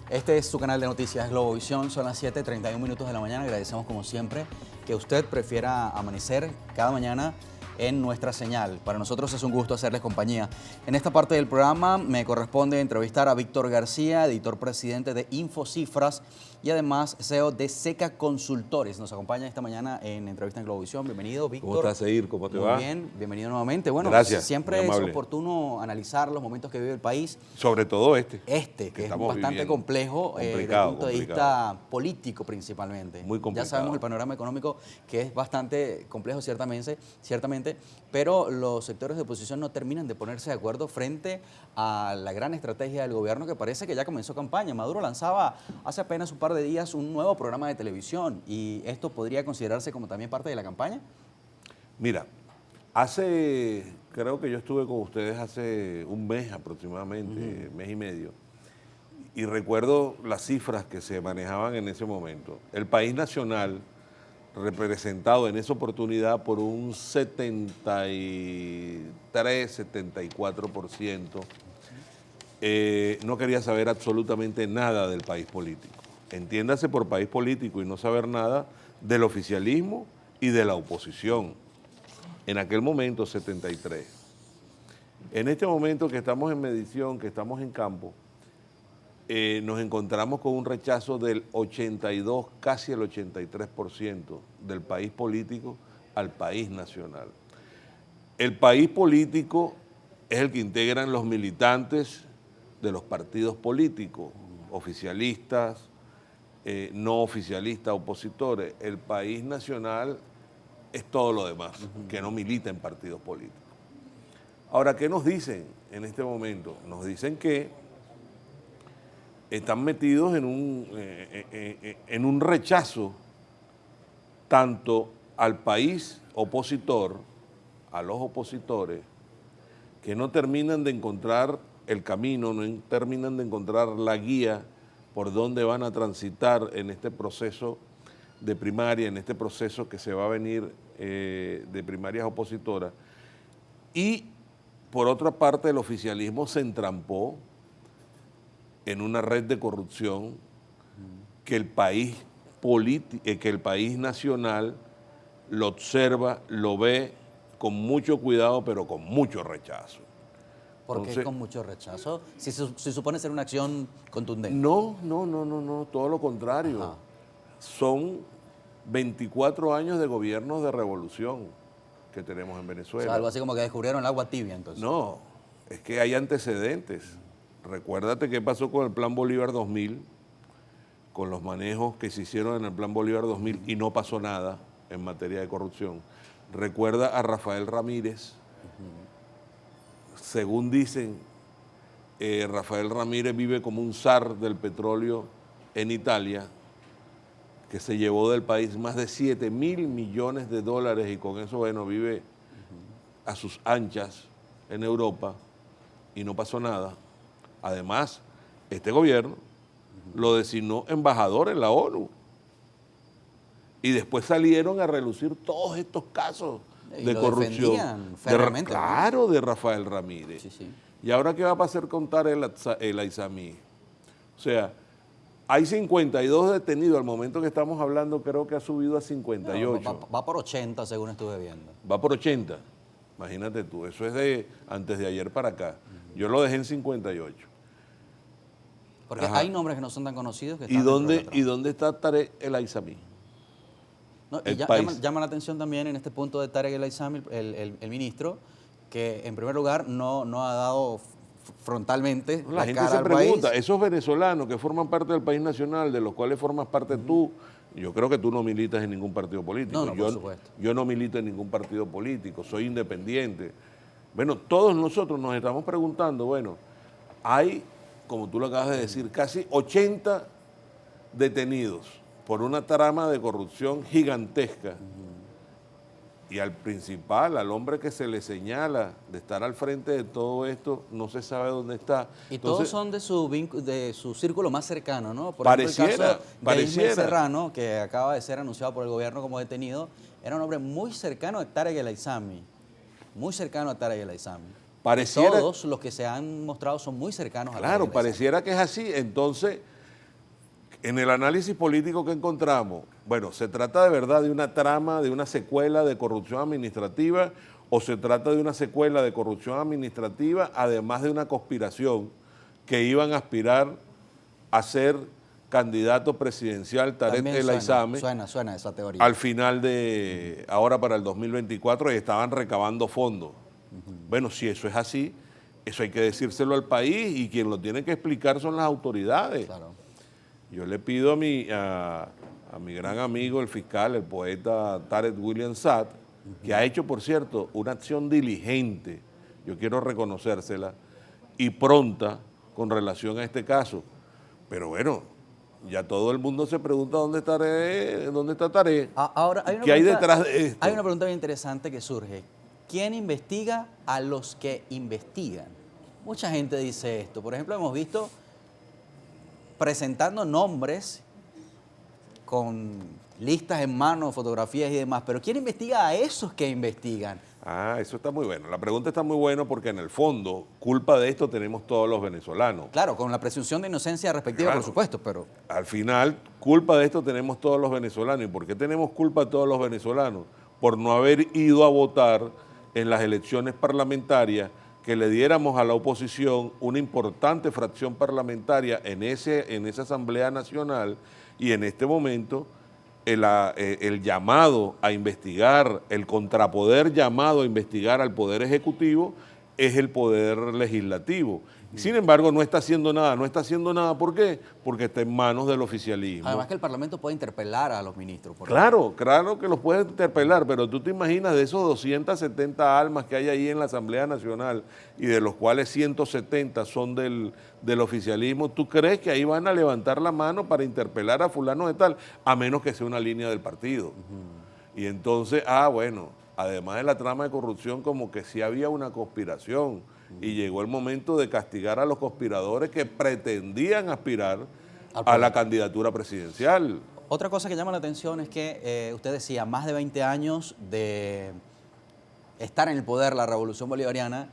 Este es su canal de noticias Globovisión, son las 7:31 minutos de la mañana. Agradecemos como siempre que usted prefiera amanecer cada mañana en nuestra señal. Para nosotros es un gusto hacerles compañía. En esta parte del programa me corresponde entrevistar a Víctor García, editor presidente de Infocifras y además CEO de Seca Consultores. Nos acompaña esta mañana en entrevista en Globovisión. Bienvenido, Víctor. ¿Cómo estás, Eir? ¿Cómo te va? Muy bien, bienvenido nuevamente. Bueno, gracias, siempre es oportuno analizar los momentos que vive el país. Sobre todo que es bastante viviendo. complejo desde el punto de vista político principalmente. Muy complicado. Ya sabemos el panorama económico que es bastante complejo ciertamente, pero los sectores de oposición no terminan de ponerse de acuerdo frente a la gran estrategia del gobierno que parece que ya comenzó campaña. Maduro lanzaba hace apenas un par de días un nuevo programa de televisión y esto podría considerarse como también parte de la campaña. Mira, creo que yo estuve con ustedes hace un mes aproximadamente, mes y medio, y recuerdo las cifras que se manejaban en ese momento. El país nacional, representado en esa oportunidad por un 73-74%, no quería saber absolutamente nada del país político. Entiéndase por país político y no saber nada del oficialismo y de la oposición. En aquel momento, 73. En este momento que estamos en medición, que estamos en campo, nos encontramos con un rechazo del 82, casi el 83% del país político al país nacional. El país político es el que integran los militantes de los partidos políticos, oficialistas, no oficialistas, opositores. El país nacional es todo lo demás, que no milita en partidos políticos. Ahora, ¿qué nos dicen en este momento? Nos dicen que están metidos en un rechazo tanto al país opositor, a los opositores, que no terminan de encontrar el camino, no terminan de encontrar la guía por dónde van a transitar en este proceso de primaria, en este proceso que se va a venir de primarias opositoras. Y por otra parte, el oficialismo se entrampó en una red de corrupción que el país nacional lo observa, lo ve con mucho cuidado, pero con mucho rechazo. ¿Por qué con mucho rechazo? Si supone ser una acción contundente. No, todo lo contrario. Ajá. Son 24 años de gobiernos de revolución que tenemos en Venezuela. O sea, algo así como que descubrieron el agua tibia, entonces. No, es que hay antecedentes. Recuérdate qué pasó con el Plan Bolívar 2000, con los manejos que se hicieron en el Plan Bolívar 2000 y no pasó nada en materia de corrupción. Recuerda a Rafael Ramírez. Según dicen, Rafael Ramírez vive como un zar del petróleo en Italia, que se llevó del país más de 7.000 millones de dólares y con eso, bueno, vive a sus anchas en Europa y no pasó nada. Además, este gobierno lo designó embajador en la ONU y después salieron a relucir todos estos casos de corrupción. Claro, de Rafael Ramírez. Sí. ¿Y ahora qué va a pasar con Tarek El Aissami? O sea, hay 52 detenidos, al momento que estamos hablando creo que ha subido a 58. No, va por 80 según estuve viendo. Va por 80, imagínate tú, eso es de antes de ayer para acá. Yo lo dejé en 58. Porque hay nombres que no son tan conocidos que están ¿Y dónde está Tarek El Aissami? No, llama la atención también en este punto de Tarek El Aissami, el ministro, que en primer lugar no ha dado frontalmente la gente se pregunta, esos venezolanos que forman parte del país nacional, de los cuales formas parte tú, yo creo que tú no militas en ningún partido político. No, por supuesto. Yo no milito en ningún partido político, soy independiente. Bueno, todos nosotros nos estamos preguntando, bueno, hay, como tú lo acabas de decir, casi 80 detenidos por una trama de corrupción gigantesca. Y al principal, al hombre que se le señala de estar al frente de todo esto, no se sabe dónde está. Y entonces, todos son de su círculo más cercano, ¿no? Por ejemplo, el caso de Ismael Serrano, que acaba de ser anunciado por el gobierno como detenido, era un hombre muy cercano a Tarek El Aissami. Muy cercano a Tarek El Aissami. Todos los que se han mostrado son muy cercanos a Tarek El Aissami. Claro, pareciera que es así. Entonces, En el análisis político que encontramos, bueno, ¿se trata de verdad de una trama, de una secuela de corrupción administrativa o se trata de una secuela de corrupción administrativa además de una conspiración que iban a aspirar a ser candidato presidencial Tarek También El Aizame suena esa teoría. al final de, ahora para el 2024 y estaban recabando fondos? Bueno, si eso es así, eso hay que decírselo al país y quien lo tiene que explicar son las autoridades. Claro. Yo le pido a mi gran amigo, el fiscal, el poeta Tarek William Saad, que ha hecho, por cierto, una acción diligente, yo quiero reconocérsela, y pronta con relación a este caso. Pero bueno, ya todo el mundo se pregunta dónde está Tarek, Ahora, ¿qué hay detrás de esto? Hay una pregunta bien interesante que surge. ¿Quién investiga a los que investigan? Mucha gente dice esto. Por ejemplo, hemos visto presentando nombres con listas en mano, fotografías y demás, pero ¿quién investiga a esos que investigan? Ah, eso está muy bueno. La pregunta está muy buena porque en el fondo, culpa de esto tenemos todos los venezolanos. Claro, con la presunción de inocencia respectiva, Claro. por supuesto, pero... Al final, culpa de esto tenemos todos los venezolanos. ¿Y por qué tenemos culpa todos los venezolanos? Por no haber ido a votar en las elecciones parlamentarias, que le diéramos a la oposición una importante fracción parlamentaria en esa Asamblea Nacional, y en este momento el llamado a investigar, el contrapoder llamado a investigar al Poder Ejecutivo es el Poder Legislativo. Sin embargo, no está haciendo nada. No está haciendo nada, ¿por qué? Porque está en manos del oficialismo. Además que el Parlamento puede interpelar a los ministros. Claro que los puede interpelar, pero tú te imaginas de esos 270 almas que hay ahí en la Asamblea Nacional y de los cuales 170 son del oficialismo, ¿tú crees que ahí van a levantar la mano para interpelar a fulano de tal? A menos que sea una línea del partido. Y entonces, bueno, además de la trama de corrupción, como que sí había una conspiración. Y llegó el momento de castigar a los conspiradores que pretendían aspirar a la candidatura presidencial. Otra cosa que llama la atención es que usted decía, más de 20 años de estar en el poder la revolución bolivariana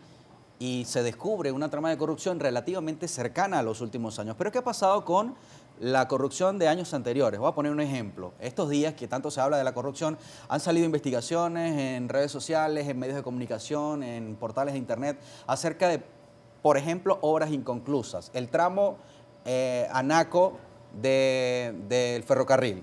y se descubre una trama de corrupción relativamente cercana a los últimos años. Pero ¿qué ha pasado con la corrupción de años anteriores? Voy a poner un ejemplo. Estos días que tanto se habla de la corrupción, han salido investigaciones en redes sociales, en medios de comunicación, en portales de internet, acerca de, por ejemplo, obras inconclusas. El tramo Anaco del ferrocarril,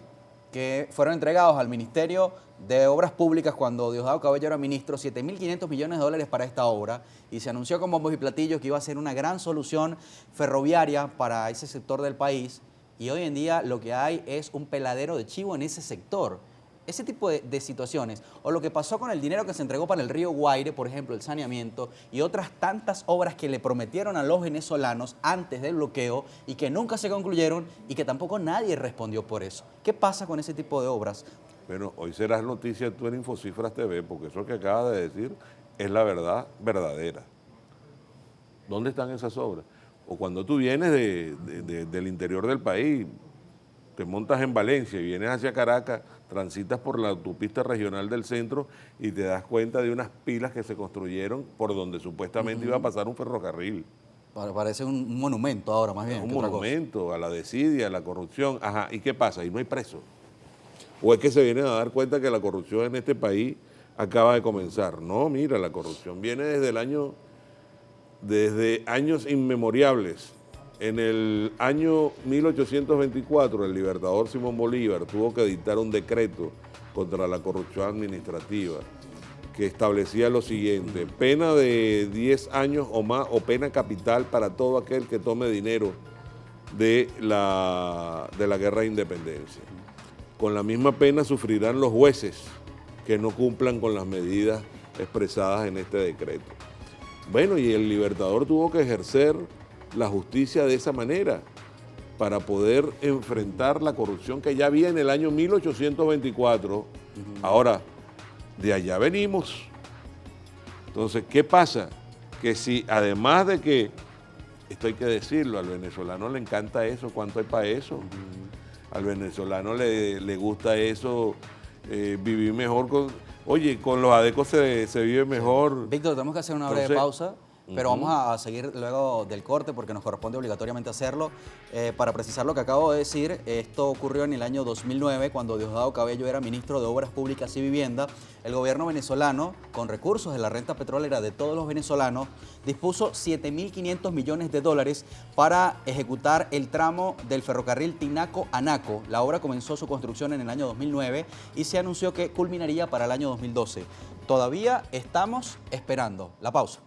que fueron entregados al Ministerio de Obras Públicas cuando Diosdado Cabello era ministro, 7.500 millones de dólares para esta obra, y se anunció con bombos y platillos que iba a ser una gran solución ferroviaria para ese sector del país, y hoy en día lo que hay es un peladero de chivo en ese sector. Ese tipo de situaciones, o lo que pasó con el dinero que se entregó para el río Guaire, por ejemplo, el saneamiento, y otras tantas obras que le prometieron a los venezolanos antes del bloqueo y que nunca se concluyeron y que tampoco nadie respondió por eso. ¿Qué pasa con ese tipo de obras? Bueno, hoy serás noticia tú en Infocifras TV, porque eso que acabas de decir es la verdad verdadera. ¿Dónde están esas obras? O cuando tú vienes del interior del país, te montas en Valencia y vienes hacia Caracas, transitas por la autopista regional del centro y te das cuenta de unas pilas que se construyeron por donde supuestamente iba a pasar un ferrocarril. Parece un monumento ahora, más bien. Es un monumento a la desidia, a la corrupción. Ajá, ¿y qué pasa? Ahí no hay presos. ¿O es que se vienen a dar cuenta que la corrupción en este país acaba de comenzar? No, mira, la corrupción viene desde años inmemoriales. En el año 1824, el libertador Simón Bolívar tuvo que dictar un decreto contra la corrupción administrativa que establecía lo siguiente: pena de 10 años o más o pena capital para todo aquel que tome dinero de la guerra de independencia. Con la misma pena sufrirán los jueces que no cumplan con las medidas expresadas en este decreto. Bueno, y el libertador tuvo que ejercer la justicia de esa manera para poder enfrentar la corrupción que ya había en el año 1824. Ahora, de allá venimos. Entonces, ¿qué pasa? Que si además de que, esto hay que decirlo, al venezolano le encanta eso, ¿cuánto hay para eso? Al venezolano le gusta eso, vivir mejor con... Oye, con los adecos se vive mejor. Víctor, tenemos que hacer una breve pausa. pero vamos a seguir luego del corte porque nos corresponde obligatoriamente hacerlo. Para precisar lo que acabo de decir, esto ocurrió en el año 2009 cuando Diosdado Cabello era ministro de Obras Públicas y Vivienda. El gobierno venezolano, con recursos de la renta petrolera de todos los venezolanos, dispuso 7.500 millones de dólares para ejecutar el tramo del ferrocarril Tinaco-Anaco. La obra comenzó su construcción en el año 2009 y se anunció que culminaría para el año 2012. Todavía estamos esperando. La pausa.